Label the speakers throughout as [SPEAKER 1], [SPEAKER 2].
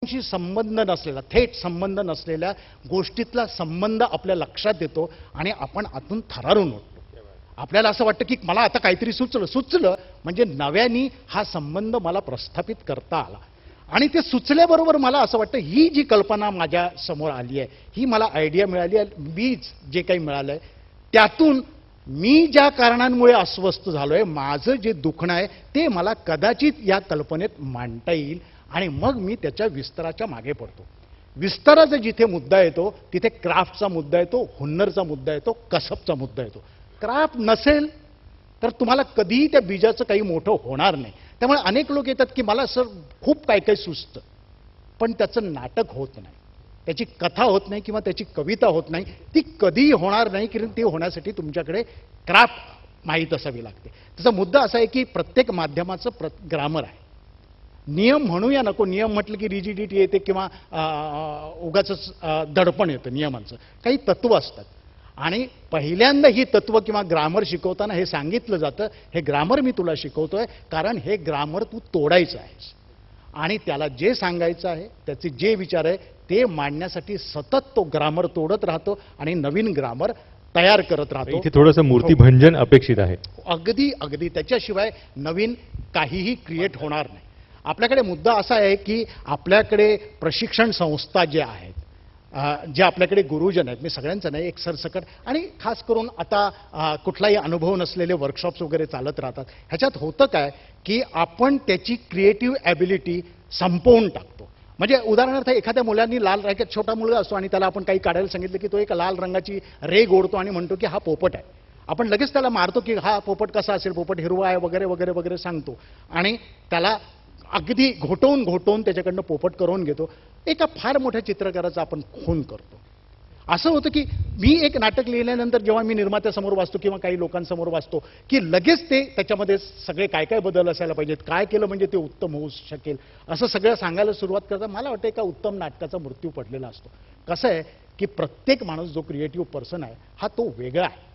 [SPEAKER 1] शी संबंध नसलेला, थेट संबंध नसलेल्या गोष्टीतला संबंध आपल्या लक्षात येतो आणि आपण आतून थरारून उठतो. आपल्याला असं वाटतं की मला आता काहीतरी सुचलं म्हणजे नव्याने हा संबंध मला प्रस्थापित करता आला. आणि ते सुचल्याबरोबर मला असं वाटतं ही जी कल्पना माझ्या समोर आली आहे, ही मला आयडिया मिळाली आहे, बीज जे काही मिळालं आहे त्यातून मी ज्या कारणांमुळे अस्वस्थ झालोय, माझं जे दुखणं आहे ते मला कदाचित या कल्पनेत मांडता येईल आणि मग मी त्याच्या विस्ताराच्या मागे पडतो. विस्ताराचा जिथे मुद्दा येतो तिथे क्राफ्टचा मुद्दा येतो, हुन्नरचा मुद्दा येतो, कसबचा मुद्दा येतो. क्राफ्ट नसेल तर तुम्हाला कधीही त्या बीजाचं काही मोठं होणार नाही. त्यामुळे अनेक लोक येतात की मला सर खूप काय काय सुचतं, पण त्याचं नाटक होत नाही, त्याची कथा होत नाही किंवा त्याची कविता होत नाही. ती कधीही होणार नाही, कारण ती होण्यासाठी तुमच्याकडे क्राफ्ट माहीत असावी लागते. त्याचा मुद्दा असा आहे की प्रत्येक माध्यमाचं ग्रामर आहे. नियम म्हणूया नको, नियम म्हटलं की रिजिडिटी येते किंवा उगाचच दडपण येतं नियमांचं. काही तत्व असतात आणि पहिल्यांदा ही तत्व किंवा ग्रामर शिकवताना हे सांगितलं जातं, हे ग्रामर मी तुला शिकवतोय कारण हे ग्रामर तू तोडायचं आहेस आणि त्याला जे सांगायचं आहे, त्याचे जे विचार आहे ते मांडण्यासाठी सतत तो ग्रामर तोडत राहतो आणि नवीन ग्रामर तयार करत राहतो.
[SPEAKER 2] इथे थोडंसं मूर्तीभंजन अपेक्षित आहे.
[SPEAKER 1] अगदी अगदी, त्याच्याशिवाय नवीन काहीही क्रिएट होणार नाही. आपल्याकडे मुद्दा असा आहे की आपल्याकडे प्रशिक्षण संस्था ज्या आहेत, जे आपल्याकडे गुरुजन आहेत, मी सगळ्यांचं नाही, एक सरसकट आणि खास करून आता कुठलाही अनुभव नसलेले वर्कशॉप्स वगैरे चालत राहतात. ह्याच्यात होतं काय की आपण त्याची क्रिएटिव्ह ॲबिलिटी संपवून टाकतो. म्हणजे उदाहरणार्थ एखाद्या मुलांनी लाल रंगाचा छोटा मुलगा असतो आणि त्याला आपण काही काढायला सांगितलं की तो एक लाल रंगाची रेघ ओढतो आणि म्हणतो की हा पोपट आहे. आपण लगेच त्याला मारतो की हा पोपट कसा असेल, पोपट हिरवा आहे वगैरे वगैरे वगैरे सांगतो आणि त्याला अगदी घोटवून त्याच्याकडनं पोपट करून घेतो. एका फार मोठ्या चित्रकाराचा आपण खून करतो. असं होतं की मी एक नाटक लिहिल्यानंतर जेव्हा मी निर्मात्यासमोर वाचतो किंवा काही लोकांसमोर वाचतो की लगेच ते त्याच्यामध्ये सगळे काय काय बदल असायला पाहिजेत, काय केलं म्हणजे ते उत्तम होऊ शकेल, असं सगळं सांगायला सुरुवात करता मला वाटतं एका उत्तम नाटकाचा मृत्यू पडलेला असतो. कसं आहे की प्रत्येक माणूस जो क्रिएटिव्ह पर्सन आहे हा तो वेगळा आहे.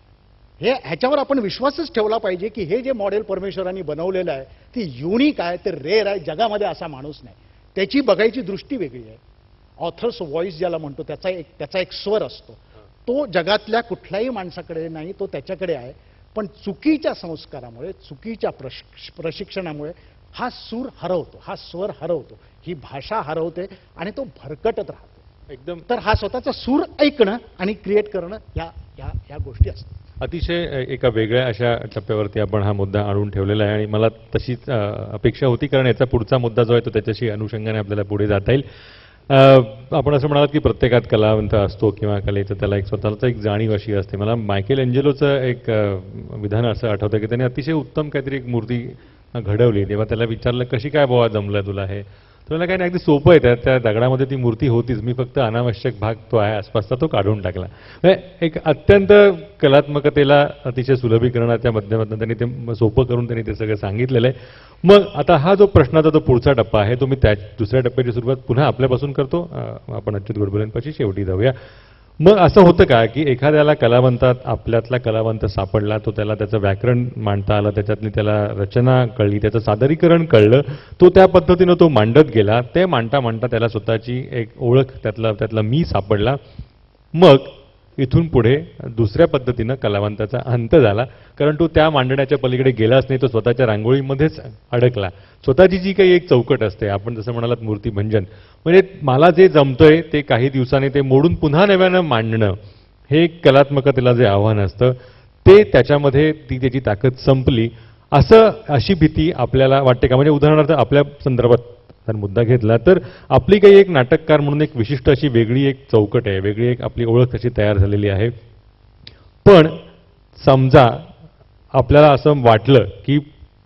[SPEAKER 1] ह्याच्यावर आपण विश्वासच ठेवला पाहिजे की हे जे मॉडेल परमेश्वरांनी बनवलेलं आहे ती युनिक आहे, ते रेअर आहे. जगामध्ये असा माणूस नाही. त्याची बघायची दृष्टी वेगळी आहे. ऑथर्स व्हॉइस ज्याला म्हणतो त्याचा एक स्वर असतो, तो जगातल्या कुठल्याही माणसाकडे नाही, तो त्याच्याकडे आहे. पण चुकीच्या संस्कारामुळे, चुकीच्या प्रशिक्षणामुळे हा सूर हरवतो, हा स्वर हरवतो, ही भाषा हरवते आणि तो भरकटत राहतो एकदम. तर हा स्वतःचा सूर ऐकणं आणि क्रिएट करणं ह्या गोष्टी असतात.
[SPEAKER 2] अतिशय एका वेगळ्या अशा टप्प्यावरती आपण हा मुद्दा आणून ठेवलेला आहे आणि मला तशीच अपेक्षा होती, कारण याचा पुढचा मुद्दा जो आहे तो त्याच्याशी अनुषंगाने आपल्याला पुढे जाता येईल. आपण असं म्हणालात की प्रत्येकात कलावंत असतो किंवा कलेचं त्याला एक स्वतःच एक जाणीव अशी असते. मला मायकेल एंजेलोचं एक विधान असं आठवतं की त्याने अतिशय उत्तम काहीतरी एक मूर्ती घडवली. तेव्हा त्याला विचारलं कशी काय बाबा जमलं तुला हे, तुला काही नाही, अगदी सोपं आहे. त्या दगडामध्ये ती मूर्ती होतीच, मी फक्त अनावश्यक भाग तो आहे आसपासचा तो काढून टाकला. एक अत्यंत कलात्मकतेला अतिशय सुलभीकरणाच्या माध्यमातून त्यांनी ते सोपं करून त्यांनी ते सगळं सांगितलेलं आहे. मग आता हा जो प्रश्नाचा जो पुढचा टप्पा आहे तो मी त्या दुसऱ्या टप्प्याची सुरुवात पुन्हा आपल्यापासून करतो. आपण अच्युत गोडबोलेंपाशी शेवटी जाऊया. मग असं होतं का की एखाद्याला कलावंतात आपल्यातला कलावंत सापडला, तो त्याला त्याचं व्याकरण मांडता आलं, त्याच्यातली त्याला रचना कळली, त्याचं सादरीकरण कळलं, तो त्या पद्धतीनं तो मांडत गेला. ते मांडता मांडता त्याला स्वतःची एक ओळख, त्यातला मी सापडला. मग इथून पुढे दुसऱ्या पद्धतीनं कलावंताचा अंत झाला, कारण तो त्या मांडण्याच्या पलीकडे गेलाच नाही, तो स्वतःच्या रांगोळीमध्येच अडकला. स्वतःची जी काही एक चौकट असते, आपण जसं म्हणालात मूर्तीभंजन, म्हणजे मला जे जमतंय ते काही दिवसांनी ते मोडून पुन्हा नव्यानं मांडणं, हे कलात्मकतेला जे आव्हान असतं ते त्याच्यामध्ये ती त्याची ताकद संपली अशी भीती आपल्याला वाटते का? म्हणजे उदाहरणार्थ आपल्या संदर्भात जर मुद्दा घेतला तर आपली काही एक नाटककार म्हणून एक विशिष्ट अशी वेगळी एक चौकट आहे, वेगळी एक आपली ओळख तशी तयार झालेली आहे. पण समजा आपल्याला असं वाटलं की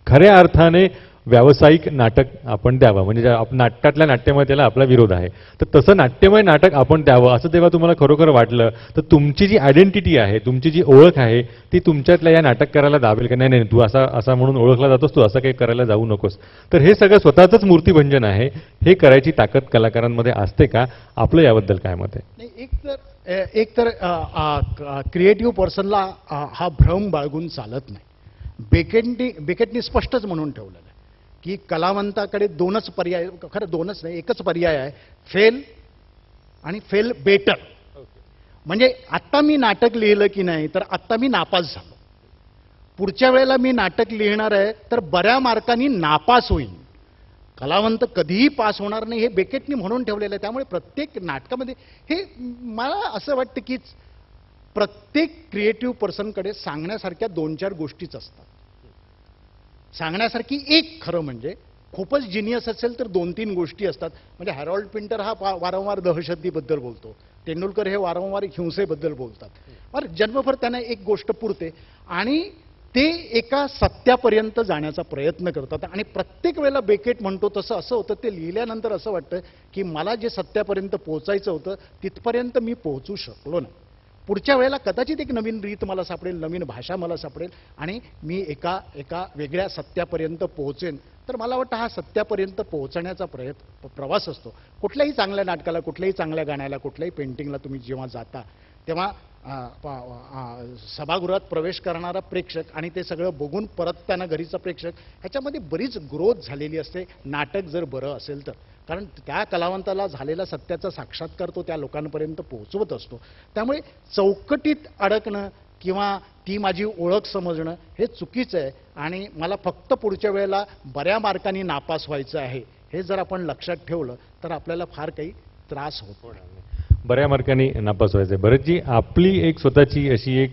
[SPEAKER 2] खऱ्या अर्थाने व्यावसायिक नाटक आपण द्यावं, म्हणजे नाटकातल्या नाट्यमय त्याला आपला विरोध आहे, तर तसं नाट्यमय नाटक आपण द्यावं असं तेव्हा तुम्हाला खरोखर वाटलं तर तुमची जी आयडेंटिटी आहे, तुमची जी ओळख आहे ती तुमच्यातल्या या नाटककाराला दाबेल की नाही तू असा म्हणून ओळखला जातोस, तू असं काही करायला जाऊ नकोस. तर हे सगळं स्वतःचंच मूर्तीभंजन आहे. हे करायची ताकद कलाकारांमध्ये असते का? आपलं याबद्दल काय मत आहे?
[SPEAKER 1] एक तर क्रिएटिव्ह पर्सनला हा भ्रम बाळगून चालत नाही. बेकेटनी स्पष्टच म्हणून ठेवलेलं आहे की कलावंताकडे दोनच पर्याय, खरं दोनच नाही, एकच पर्याय आहे, फेल आणि फेल बेटर. म्हणजे आत्ता मी नाटक लिहिलं की नाही तर आत्ता मी नापास झालो, पुढच्या वेळेला मी नाटक लिहिणार आहे तर बऱ्या मार्कांनी नापास होईन. कलावंत कधीही पास होणार नाही हे बेकेटनी म्हणून ठेवलेलं आहे. त्यामुळे प्रत्येक नाटकामध्ये हे मला असं वाटतं की प्रत्येक क्रिएटिव्ह पर्सनकडे सांगण्यासारख्या 2-4 गोष्टीच असतात. सांगण्यासारखी एक खरं म्हणजे खूपच जिनियस असेल तर 2-3 गोष्टी असतात. म्हणजे हॅरॉल्ड पिंटर हा वारंवार दहशतीबद्दल बोलतो, तेंडुलकर हे वारंवार हिंसेबद्दल बोलतात. बरं, जन्मभर त्यांना एक गोष्ट पुरते आणि ते एका सत्यापर्यंत जाण्याचा प्रयत्न करतात. आणि प्रत्येक वेळेला बेकेट म्हणतो तसं असं होतं, ते लिहिल्यानंतर असं वाटतं की मला जे सत्यापर्यंत पोहोचायचं होतं तिथपर्यंत मी पोहोचू शकलो नाही. पुढच्या वेळेला कदाचित एक नवीन रीत मला सापडेल, नवीन भाषा मला सापडेल आणि मी एका वेगळ्या सत्यापर्यंत पोहोचेन. तर मला वाटतं हा सत्यापर्यंत पोहोचण्याचा प्रवास असतो. कुठल्याही चांगल्या नाटकाला, कुठल्याही चांगल्या गाण्याला, कुठल्याही पेंटिंगला तुम्ही जेव्हा जाता तेव्हा सभागृहात प्रवेश करणारा प्रेक्षक आणि ते सगळं बघून परतताना घरीचा प्रेक्षक ह्याच्यामध्ये बरीच ग्रोथ झालेली असते, नाटक जर बरं असेल तर. कारण त्या कलावंताला झालेला सत्याचा साक्षात्कार तो त्या लोकांपर्यंत पोहोचवत असतो. त्यामुळे चौकटीत अडकणं किंवा ती माझी ओळख समजणं हे चुकीचं आहे आणि मला फक्त पुढच्या वेळेला बऱ्या मार्कांनी नापास व्हायचं आहे हे जर आपण लक्षात ठेवलं तर आपल्याला फार काही त्रास होत नाही.
[SPEAKER 2] बऱ्या मार्कांनी नापास व्हायचं. भरतजी, आपली एक स्वतःची अशी एक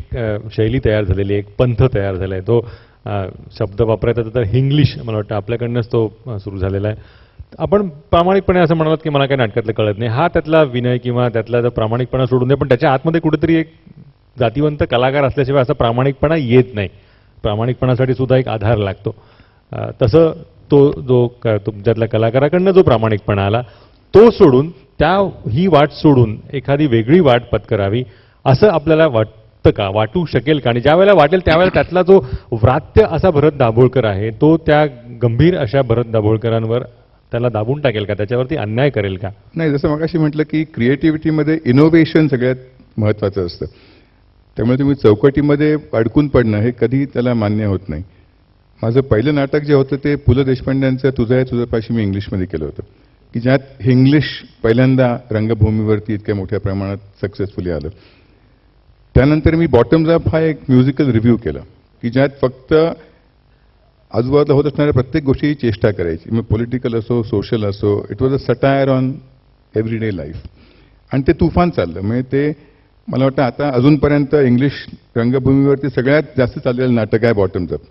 [SPEAKER 2] शैली तयार झालेली, एक पंथ तयार झाला आहे. तो शब्द वापरायचा तर हिंग्लिश मला वाटतं आपल्याकडनंच तो सुरू झालेला आहे. आपण प्रामाणिकपणे असं म्हणालात की मला काही नाटकातलं कळत नाही, हा त्यातला विनय किंवा त्यातला प्रामाणिकपणा सोडून दे, पण त्याच्या आतमध्ये कुठेतरी एक जातीवंत कलाकार असल्याशिवाय असा प्रामाणिकपणा येत नाही. प्रामाणिकपणासाठी सुद्धा एक आधार लागतो. तसं तो जो तुमच्यातल्या कलाकाराकडनं जो प्रामाणिकपणा आला तो सोडून ही वाट सोडून एखादी वेगळी वाट पत्करावी असं आपल्याला वाटतं का, वाटू शकेल का? आणि ज्या वेळेला वाटेल त्यावेळेला त्यातला जो व्रात्य असा भरत दाभोळकर आहे तो त्या गंभीर अशा भरत दाभोळकरांवर त्याला दाबून टाकेल का, त्याच्यावरती अन्याय करेल का?
[SPEAKER 3] नाही, जसं मगाशी म्हटलं की क्रिएटिव्हिटीमध्ये इनोव्हेशन सगळ्यात महत्त्वाचं असतं. त्यामुळे तुम्ही चौकटीमध्ये अडकून पडणं हे कधी त्याला मान्य होत नाही. माझं पहिलं नाटक जे होतं ते पु ल देशपांड्यांचं तुझं आहे तुझ्यापाशी मी इंग्लिशमध्ये केलं होतं, की ज्यात इंग्लिश पहिल्यांदा रंगभूमीवरती इतक्या मोठ्या प्रमाणात सक्सेसफुली आलं. त्यानंतर मी बॉटम्स अप हा एक म्युझिकल रिव्ह्यू केला की ज्यात फक्त आजूबाजूला होत असणाऱ्या प्रत्येक गोष्टीची चेष्टा करायची, मग पॉलिटिकल असो, सोशल असो. It was a satire on everyday life आणि ते तुफान चाललं. म्हणजे ते मला वाटतं आता अजूनपर्यंत इंग्लिश रंगभूमीवरती सगळ्यात जास्त चाललेलं नाटक आहे बॉटम्स अप.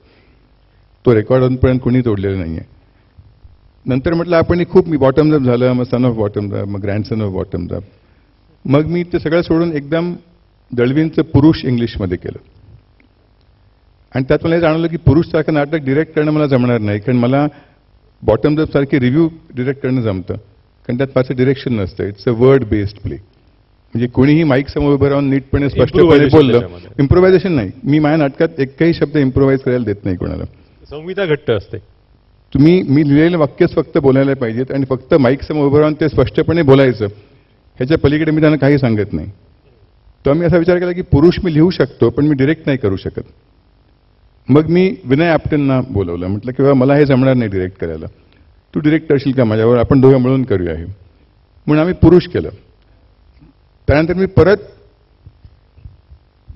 [SPEAKER 3] तो रेकॉर्ड अजूनपर्यंत कोणी तोडलेला नाही आहे. नंतर म्हटलं आपण खूप मी बॉटम्स अप झालं, मग सन ऑफ बॉटम्स अप, मग ग्रँडसन ऑफ बॉटम्स अप. मग मी ते सगळं सोडून एकदम दळवींचं पुरुष इंग्लिशमध्ये केलं आणि त्यात मला हे जाणवलं की पुरुषसारखं नाटक डिरेक्ट करणं मला जमणार नाही, कारण मला बॉटम्स अप सारखे रिव्ह्यू डिरेक्ट करणं जमतं, कारण त्यात फारसं डिरेक्शन नसतं. It's a word based play. म्हणजे कोणीही माईक समोर उभं राहून नीटपणे स्पष्टपणे बोललं, इम्प्रोव्हायझेशन नाही. मी माझ्या नाटकात एकही शब्द इम्प्रोव्हाइज करायला देत नाही कोणाला.
[SPEAKER 2] संहिता घट्ट असते.
[SPEAKER 3] मी लिहिलेलं वाक्यच फक्त बोलायला पाहिजेत आणि फक्त माईक समोर उभं राहून ते स्पष्टपणे बोलायचं, ह्याच्या पलीकडे मी त्यांना काही सांगत नाही. तर मी असा विचार केला की पुरुष मी लिहू शकतो पण मी डिरेक्ट नाही करू शकत. मग मी विनय आपटेंना बोलवलं, म्हटलं की बाबा मला हे जमणार नाही डिरेक्ट करायला, तू डिरेक्ट करशील का माझ्यावर, आपण दोघं मिळून करूया हे. म्हणून आम्ही पुरुष केलं. त्यानंतर मी परत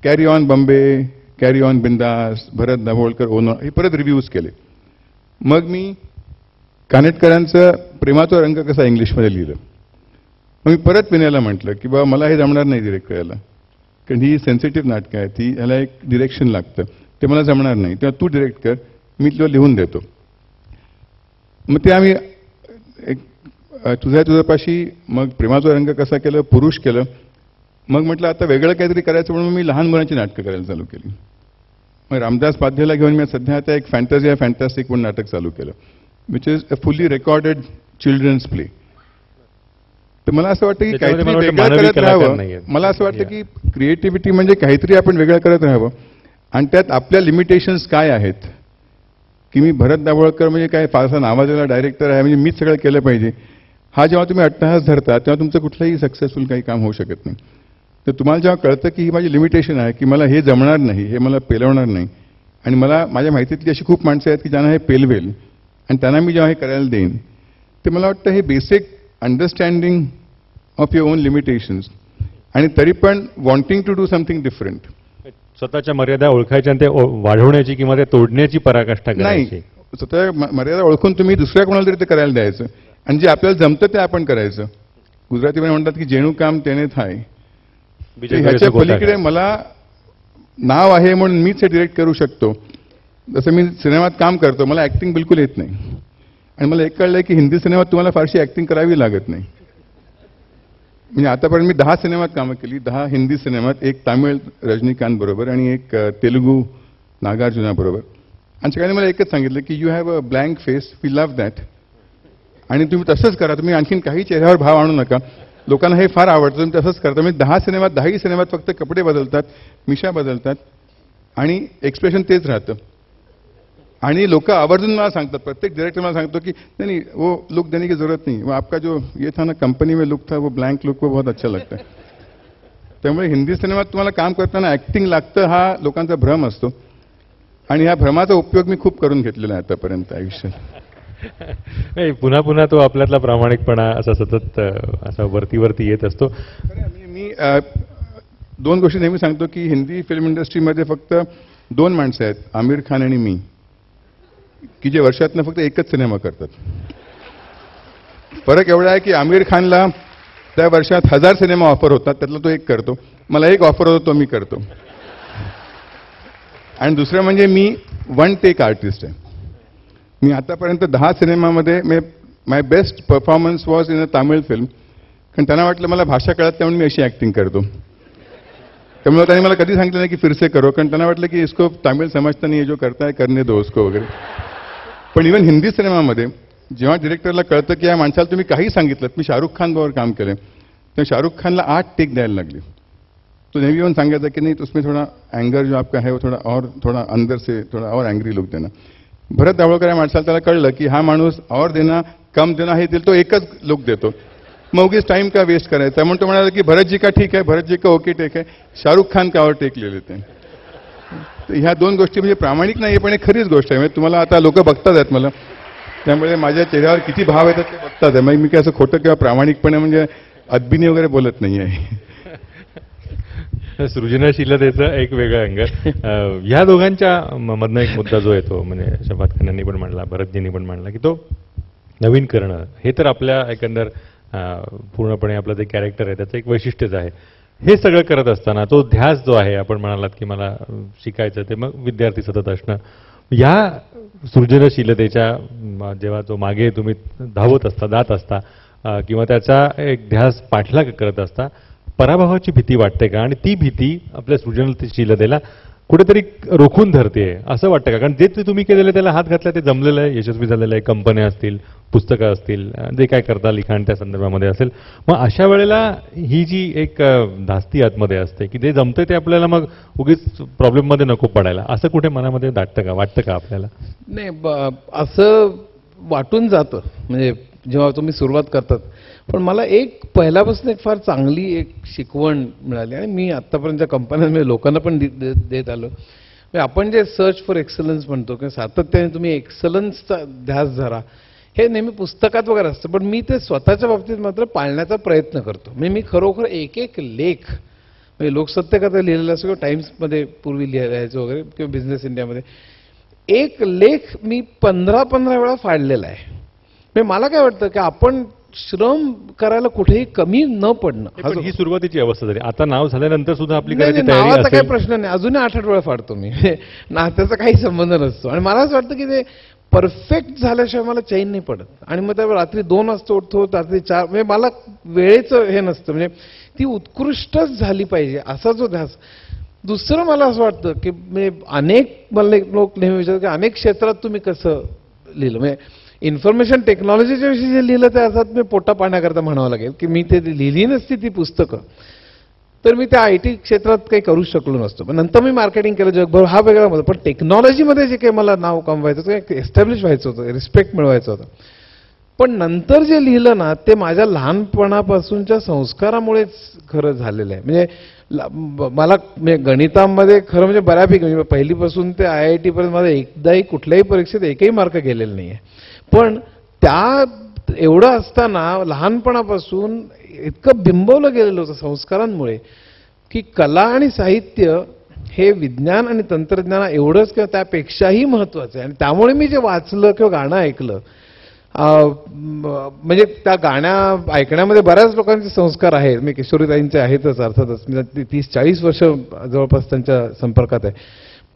[SPEAKER 3] carry on Bombay, carry on बिंदास, भरत दाभोळकर, ओनो हे परत रिव्ह्यूज केले. मग मी कानेटकरांचं प्रेमाचा रंग कसा इंग्लिशमध्ये लिहिलं. मग मी परत विनयला म्हटलं की बाबा मला हे जमणार नाही डिरेक्ट करायला, कारण ही सेन्सिटिव्ह नाटकं आहेत, ती ह्याला एक डिरेक्शन लागतं, ते मला जमणार नाही, तेव्हा तू डिरेक्ट कर, मी तुला लिहून देतो. मग ते आम्ही एक तुझ्यापाशी, मग प्रेमाचा रंग कसा केलं, पुरुष केलं. मग म्हटलं आता वेगळं काहीतरी करायचं म्हणून मी लहान मुलांची नाटकं करायला चालू केली. मग रामदास पाध्येला घेऊन मी सध्या आता एक फॅन्टॅसिया फॅन्टॅस्टिक म्हणून नाटक चालू केलं, which is a fully recorded children's play. तर मला असं वाटतं की काहीतरी वेगळं करत राहावं. मला असं वाटतं की क्रिएटिव्हिटी म्हणजे काहीतरी आपण वेगळं करत राहावं आणि त्यात आपल्या लिमिटेशन्स काय आहेत, की मी भरत दाभोळकर म्हणजे काय फारसा नावाजलेला डायरेक्टर आहे म्हणजे मीच सगळं केलं पाहिजे, हा जेव्हा तुम्ही अट्टहास धरता तेव्हा तुमचं कुठलंही सक्सेसफुल काही काम होऊ शकत नाही. तर तुम्हाला जेव्हा कळतं की ही माझी लिमिटेशन आहे, की मला हे जमणार नाही, हे मला पेलवणार नाही, आणि मला माझ्या माहितीतली अशी खूप माणसं आहेत की ज्यांना हे पेलवेल, आणि त्यांना मी जेव्हा हे करायला देईन ते मला वाटतं हे basic understanding of your own limitations आणि तरी पण wanting to do something different.
[SPEAKER 2] स्वतःच्या मर्यादा ओळखायच्या आणि ते वाढवण्याची किंवा ते तोडण्याची पराकाष्ठा करायची.
[SPEAKER 3] नाही, स्वतः मर्यादा ओळखून तुम्ही दुसऱ्या कोणाला तरी ते करायला द्यायचं आणि जे आपल्याला जमतं ते आपण करायचं. गुजरातीमध्ये म्हणतात की जेणू काम तेने थाय. ह्याच्या पलीकडे मला नाव आहे म्हणून मीच हे डिरेक्ट करू शकतो. जसं मी सिनेमात काम करतो, मला ऍक्टिंग बिलकुल येत नाही आणि मला एक कळलंय की हिंदी सिनेमात तुम्हाला फारशी ऍक्टिंग करावी लागत नाही. म्हणजे आतापर्यंत मी 10 सिनेमात कामं केली, 10 हिंदी सिनेमात, एक तामिळ रजनीकांत बरोबर आणि एक तेलुगू नागार्जुना बरोबर. आणि सगळ्यांनी मला एकच सांगितलं की you have a blank face, we love that. आणि तुम्ही तसंच करा, तुम्ही आणखीन काही चेहऱ्यावर भाव आणू नका, लोकांना हे फार आवडतं, तुम्ही तसंच करता. म्हणजे 10 सिनेमात फक्त कपडे बदलतात, मिशा बदलतात आणि एक्सप्रेशन तेच राहतं. आणि लोक आवर्जून मला सांगतात, प्रत्येक डायरेक्टर मला सांगतो की नहीं वो लुक देने की जरूरत नहीं, वो आपका जो ये था ना कंपनी में लुक था, वो ब्लँक लुक वो बहुत अच्छा लगता है. त्यामुळे हिंदी सिनेमात तुम्हाला काम करताना ऍक्टिंग लागतं हा लोकांचा भ्रम असतो आणि ह्या भ्रमाचा उपयोग मी खूप करून घेतलेला आहे आतापर्यंत आयुष्यात.
[SPEAKER 2] नाही, पुन्हा पुन्हा तो आपल्यातला प्रामाणिकपणा असा सतत असा वरती येत असतो.
[SPEAKER 3] मी 2 गोष्टी नेहमी सांगतो की हिंदी फिल्म इंडस्ट्रीमध्ये फक्त 2 माणसं आहेत, आमिर खान आणि मी, की जे वर्षातनं फक्त एकच सिनेमा करतात. फरक एवढा आहे की आमिर खानला त्या वर्षात 1000 सिनेमा ऑफर होतात, त्यातला तो एक करतो. मला एक ऑफर होतो तो मी करतो. आणि दुसरं म्हणजे मी वन टेक आर्टिस्ट आहे. मी आतापर्यंत 10 सिनेमामध्ये my best performance was in a Tamil film. कारण त्यांना वाटलं मला भाषा कळत नाही म्हणून मी अशी ॲक्टिंग करतो. त्यामुळे त्यांनी मला कधी सांगितलं नाही की फिरसे करो, कारण त्यांना वाटलं की इसको तामिळ समजता नाही, जो करता है करने दो उसको वगैरे. पण इव्हन हिंदी सिनेमामध्ये जेव्हा डिरेक्टरला कळतं की या माणसाला तुम्ही काही सांगितलं, मी शाहरुख खान बरोबर काम केलं, तर शाहरुख खानला 8 टेक द्यायला लागली. तो नेहमी येऊन सांगायचा की नाही उसमें थोडा एंगर जो आपका है वो थोड़ा अंदर से थोड़ा और एंग्री लुक देना. भरत दाभोळकर या माणसाला त्याला कळलं की हा माणूस और देना कम देना हे दिल तो एकच लुक देतो, मग उगीच टाइम का वेस्ट करायचा. म्हणून तो म्हणाला की भरत जी का ठीक है, भरत जी का ओके टेक है, शाहरुख खान का और टेक ले लेते हैं. तर ह्या 2 गोष्टी म्हणजे प्रामाणिक नाही पण एक खरीच गोष्ट आहे. म्हणजे तुम्हाला आता लोक बघतात आहेत मला, त्यामुळे माझ्या चेहऱ्यावर किती भाव येतात ते बघतात आहे. मग मी काय असं खोटं किंवा प्रामाणिकपणे म्हणजे अदबिनी वगैरे बोलत नाही आहे.
[SPEAKER 2] सृजनशीलतेचं एक वेगळं अंग. ह्या दोघांच्या मधनं एक मुद्दा जो येतो, म्हणजे शफात खान यांनी पण मांडला, भरतजींनी पण मांडला, की तो नवीन करणं हे तर आपल्या एकंदर पूर्णपणे आपलं जे कॅरेक्टर आहे त्याचं एक वैशिष्ट्यच आहे. हे सगळं करत असताना तो ध्यास जो आहे, आपण म्हणालात की मला शिकायचं, ते मग विद्यार्थी सतत असणं, या सृजनशीलतेच्या जेव्हा जो मागे तुम्ही धावत असता, जात असता किंवा त्याचा एक ध्यास पाठलाग करत असता, पराभवाची भीती वाटते का? आणि ती भीती आपल्या सृजनशीलतेला कुठेतरी रोखून धरते असं वाटतं का? कारण जे तुम्ही केलेलं त्याला हात घातला ते जमलेलं आहे, यशस्वी झालेलं आहे, कंपन्या असतील, पुस्तकं असतील, जे काय करता लिखाण त्या संदर्भामध्ये असेल, मग अशा वेळेला ही जी एक धास्ती आतमध्ये असते की जे जमतंय ते आपल्याला मग उगीच प्रॉब्लेममध्ये नको पडायला, असं कुठे मनामध्ये वाटतं का आपल्याला?
[SPEAKER 4] नाही, असं वाटून जातं म्हणजे जेव्हा तुम्ही सुरुवात करतात. पण मला एक पहिल्यापासून एक फार चांगली एक शिकवण मिळाली आणि मी आत्तापर्यंतच्या कंपन्यांमध्ये लोकांना पण देत आलो. म्हणजे आपण जे सर्च फॉर एक्सलन्स म्हणतो किंवा सातत्याने तुम्ही एक्सलन्सचा ध्यास धरा, हे नेहमी पुस्तकात वगैरे असतं, पण मी ते स्वतःच्या बाबतीत मात्र पाळण्याचा प्रयत्न करतो. म्हणजे मी खरोखर एक लेख, म्हणजे लोकसत्य लिहिलेला असतो किंवा टाइम्समध्ये पूर्वी लिहायचं वगैरे किंवा बिझनेस इंडियामध्ये, एक लेख मी 15 वेळा फाडलेला आहे. म्हणजे मला काय वाटतं की आपण श्रम करायला कुठेही कमी न पडणं,
[SPEAKER 2] ही सुरुवातीची अवस्था झाली. आता नाव झाल्यानंतर सुद्धा आपली
[SPEAKER 4] नावाचा काही प्रश्न नाही, अजूनही 8 वेळा फाडतो मी, नात्याचा काही संबंध नसतो. आणि मला असं वाटतं की ते परफेक्ट झाल्याशिवाय मला चैन नाही पडत. आणि मग त्या रात्री 2 वाजता उठतो, रात्री 4, म्हणजे मला वेळेचं हे नसतं, म्हणजे ती उत्कृष्टच झाली पाहिजे असा जो ध्यास. दुसरं मला असं वाटतं की अनेक मला लोक नेहमी विचारतात की अनेक क्षेत्रात तुम्ही कसं लिहिलं. म्हणजे इन्फॉर्मेशन टेक्नॉलॉजीच्या विषयी जे लिहिलं ते अर्थात मी पोटा पाण्याकरता म्हणावं लागेल की मी ते लिहिली नसती ती पुस्तकं तर मी त्या IT क्षेत्रात काही करू शकलो नसतो. पण नंतर मी मार्केटिंग केलं जगभर, हा वेगळा मुद्दा. पण टेक्नॉलॉजीमध्ये जे काही मला नाव कमवायचं होतं, एस्टॅब्लिश व्हायचं होतं, रिस्पेक्ट मिळवायचं होतं, पण नंतर जे लिहिलं ना ते माझ्या लहानपणापासूनच्या संस्कारामुळेच खरं झालेलं आहे. म्हणजे मला गणितामध्ये खरं म्हणजे बऱ्यापैकी, म्हणजे पहिलीपासून ते IIT पर्यंत माझा एकदाही कुठल्याही परीक्षेत एकही मार्क गेलेला नाही आहे. पण त्या एवढं असताना लहानपणापासून इतकं बिंबवलं गेलेलं होतं संस्कारांमुळे की कला आणि साहित्य हे विज्ञान आणि तंत्रज्ञाना एवढंच किंवा त्यापेक्षाही महत्त्वाचं आहे. आणि त्यामुळे मी जे वाचलं किंवा गाणं ऐकलं, म्हणजे त्या गाण्या ऐकण्यामध्ये बऱ्याच लोकांचे संस्कार आहेत. मी किशोरीताईंचे आहेतच अर्थातच, 30-40 वर्ष जवळपास त्यांच्या संपर्कात आहे.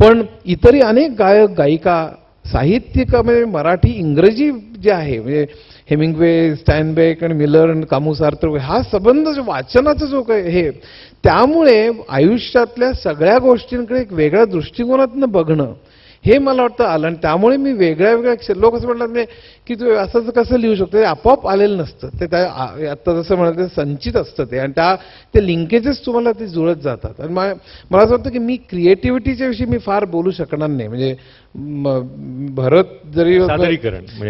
[SPEAKER 4] पण इतरही अनेक गायक गायिका साहित्यिकामध्ये मराठी इंग्रजी जे आहे, म्हणजे हेमिंग्वे, स्टॅनबेक आणि मिलर आणि कामू सार्त्र, हा संबंध जो वाचनाचा जो काय हे, त्यामुळे आयुष्यातल्या सगळ्या गोष्टींकडे एक वेगळ्या दृष्टिकोनातनं बघणं हे मला वाटतं आलं. आणि त्यामुळे मी वेगळ्या लोक असं म्हणतात की तू असं कसं लिहू शकतो, ते आपोआप आलेलं नसतं, ते त्या आत्ता जसं म्हणाल ते संचित असतं ते, आणि ते लिंकेजेस तुम्हाला ते जुळत जातात. आणि मला असं वाटतं की मी क्रिएटिव्हिटीच्या विषयी मी फार बोलू शकणार नाही. म्हणजे भरत जरी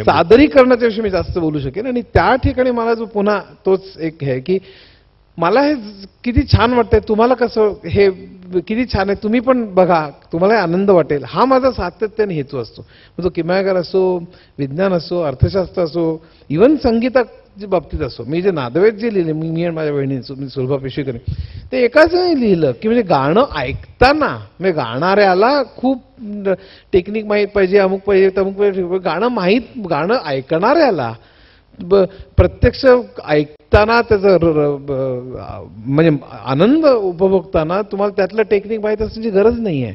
[SPEAKER 4] सादरीकरणाच्या विषयी मी जास्त बोलू शकेन. आणि त्या ठिकाणी मला जो पुन्हा तोच एक आहे की मला हे किती छान वाटतंय, तुम्हाला कसं हे किती छान आहे, तुम्ही पण बघा, तुम्हाला आनंद वाटेल, हा माझा सातत्याने हेतू असतो. तो किमयागार असो, विज्ञान असो, अर्थशास्त्र असो, इव्हन संगीताच्या बाबतीत असो. मी जे नादवेद जे लिहिले, मी आणि माझ्या बहिणींचं, मी सुलभा पिशवीकर, ते एकाच वेळी लिहिलं की म्हणजे गाणं ऐकताना म्हणजे गाणाऱ्याला खूप टेक्निक माहीत पाहिजे, अमुक पाहिजे, तमुक पाहिजे, गाणं ऐकणाऱ्याला प्रत्यक्ष ऐकताना त्याचं म्हणजे आनंद उपभोगताना तुम्हाला त्यातलं टेक्निक माहीत असण्याची गरज नाही आहे.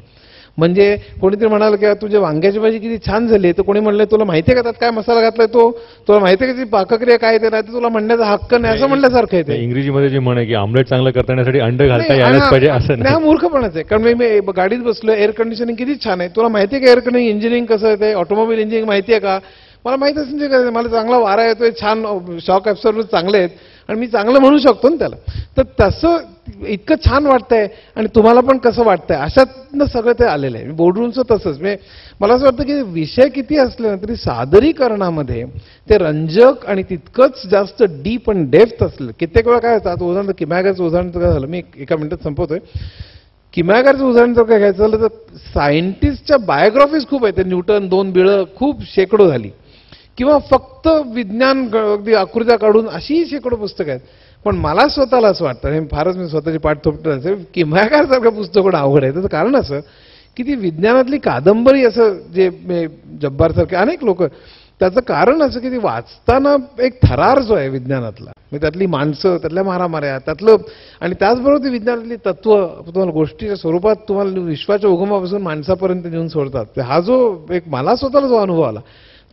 [SPEAKER 4] म्हणजे कोणीतरी म्हणाल की तुझ्या वांग्याची भाजी किती छान झाली, तर कोणी म्हणलं तुला माहिती आहे का त्यात काय मसाला घातलाय, तुला माहिती आहे का ती पाकक्रिया काय ते, नाही तर तुला म्हणण्याचा हक्क नाही, असं म्हणल्यासारखं आहे ते.
[SPEAKER 2] इंग्रजीमध्ये जे म्हणे की आमलेट चांगलं करण्यासाठी अंड घालता यायलाच पाहिजे असं नाही.
[SPEAKER 4] हा मूर्खपणाच आहे. कारण मी गाडीत बसलो, एअर कंडिशनिंग किती छान आहे, तुला माहिती आहे का एअर कंडिशनिंग इंजिनिअरिंग कसं आहे, ते ऑटोमोबाईल इंजिनिअरिंग माहिती आहे का, मला माहीत असेल जे काय, मला चांगला वारा येतोय, छान शॉक ॲब्सॉर्बर चांगले आहेत आणि मी चांगलं म्हणू शकतो ना त्याला. तर तसं इतकं छान वाटतंय आणि तुम्हाला पण कसं वाटतंय, अशातनं सगळं ते आलेलं आहे. बोर्डरूमचं तसंच. म्हणजे मला असं वाटतं की विषय किती असले ना तरी सादरीकरणामध्ये ते रंजक आणि तितकंच जास्त डीप आणि डेप्थ असलं. कित्येक वेळा काय होतं, उदाहरण किमयागारचं उदाहरण काय झालं, मी एका मिनिटात संपवतोय. किमयागारचं उदाहरण जर काय घ्यायचं झालं तर सायंटिस्टच्या बायोग्राफीज खूप आहेत. न्यूटन, 2 बिळं खूप शेकडो झाली, किंवा फक्त विज्ञान अगदी आकृत्या काढून अशी शेकडो पुस्तकं आहेत. पण मला स्वतःला असं वाटतं, हे फारच मी स्वतःची पाठ थोपटत असेल, किमयागारसारखं पुस्तक पण अवघड आहे. त्याचं कारण असं की ती विज्ञानातली कादंबरी, असं जे जब्बारसारखे अनेक लोक, त्याचं कारण असं की ती वाचताना एक थरार जो आहे विज्ञानातला, म्हणजे त्यातली माणसं, त्यातल्या मारामाऱ्या, त्यातलं, आणि त्याचबरोबर ती विज्ञानातली तत्व तुम्हाला गोष्टीच्या स्वरूपात तुम्हाला विश्वाच्या उगमापासून माणसापर्यंत नेऊन सोडतात. हा जो एक मला स्वतःला जो अनुभव आला,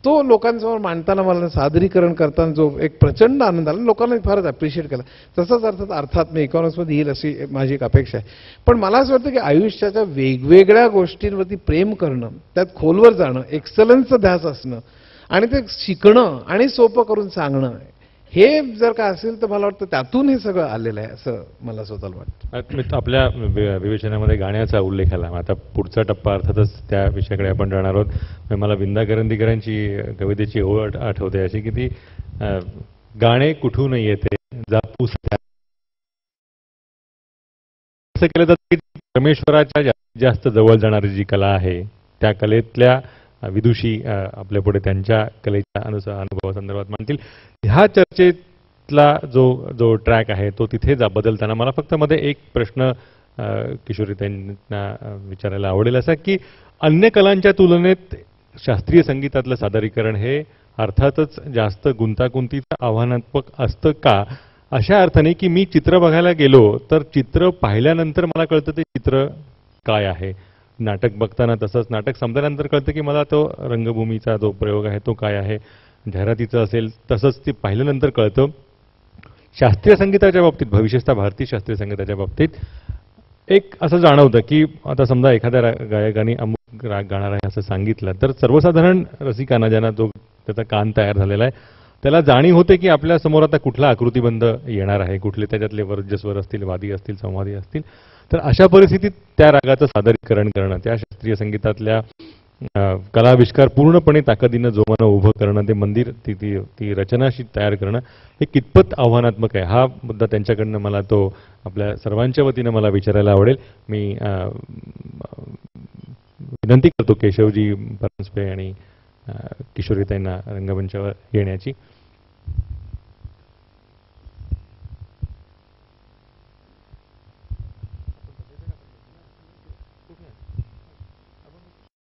[SPEAKER 4] तो लोकांसमोर मांडताना, मला सादरीकरण करताना जो एक प्रचंड आनंद आला, लोकांना फारच अप्रिशिएट केला. तसंच अर्थात मी इकॉनॉमिक्समध्ये येईल अशी माझी एक अपेक्षा आहे. पण मला असं वाटतं की आयुष्याच्या वेगवेगळ्या गोष्टींवरती प्रेम करणं, त्यात खोलवर जाणं, एक्सलन्सचं ध्यास असणं आणि ते शिकणं आणि सोपं करून सांगणं, हे जर का असेल तर मला वाटतं त्यातून हे सगळं आलेलं आहे असं मला स्वतःला वाटतं.
[SPEAKER 2] आपल्या विवेचनामध्ये गाण्याचा उल्लेख आला. आता पुढचा टप्पा अर्थातच त्या विषयाकडे आपण जाणार आहोत. मला विंदा करंदीकरांची कवितेची ओळ आठवते अशी की ती गाणे कुठून येते जापूस, असं केलं जातं की परमेश्वराच्या जास्त जवळ जाणारी जी कला आहे त्या कलेतल्या विदुषी आपल्या पुढे त्यांच्या कलेच्या अनुभवासंदर्भात मांडतील. ह्या चर्चेतला जो ट्रॅक आहे तो तिथे बदलताना मला फक्त मध्ये एक प्रश्न किशोरीताईंना विचारायला आवडेल, असा की अन्य कलांच्या तुलनेत शास्त्रीय संगीतातलं सादरीकरण हे अर्थातच जास्त गुंतागुंतीचं आव्हानात्मक असतं का? अशा अर्थाने की मी चित्र बघायला गेलो तर चित्र पाहिल्यानंतर मला कळतं ते चित्र काय आहे, नाटक बघताना तसंच नाटक संपल्यानंतर कळतं की मला तो रंगभूमीचा जो प्रयोग आहे तो काय आहे, जाहिरातीचं असेल तसंच ते पाहिल्यानंतर कळतं. शास्त्रीय संगीताच्या बाबतीत, विशेषतः भारतीय शास्त्रीय संगीताच्या बाबतीत एक असं जाणवतं की आता समजा एखाद्या गायकाने अमुक राग गाणार आहे असं सांगितलं तर सर्वसाधारण रसिकांना, ज्यांना जो त्याचा कान तयार झालेला आहे, त्याला जाणीव होते की आपल्या समोर आता कुठला आकृतिबंध येणार आहे, कुठले त्याच्यातले वर्जस्वर असतील, वादी असतील, संवादी असतील. तर अशा परिस्थितीत त्या रागाचं सादरीकरण करणं, त्या शास्त्रीय संगीतातल्या कलाविष्कार पूर्णपणे ताकदीनं जोमानं उभं करणं, ते मंदिर ती रचनाशी तयार करणं हे कितपत आव्हानात्मक आहे, हा मुद्दा त्यांच्याकडनं मला तो आपल्या सर्वांच्या वतीनं मला विचारायला आवडेल. मी विनंती करतो केशवजी परांजपे आणि किशोरीताईंना रंगमंचावर येण्याची.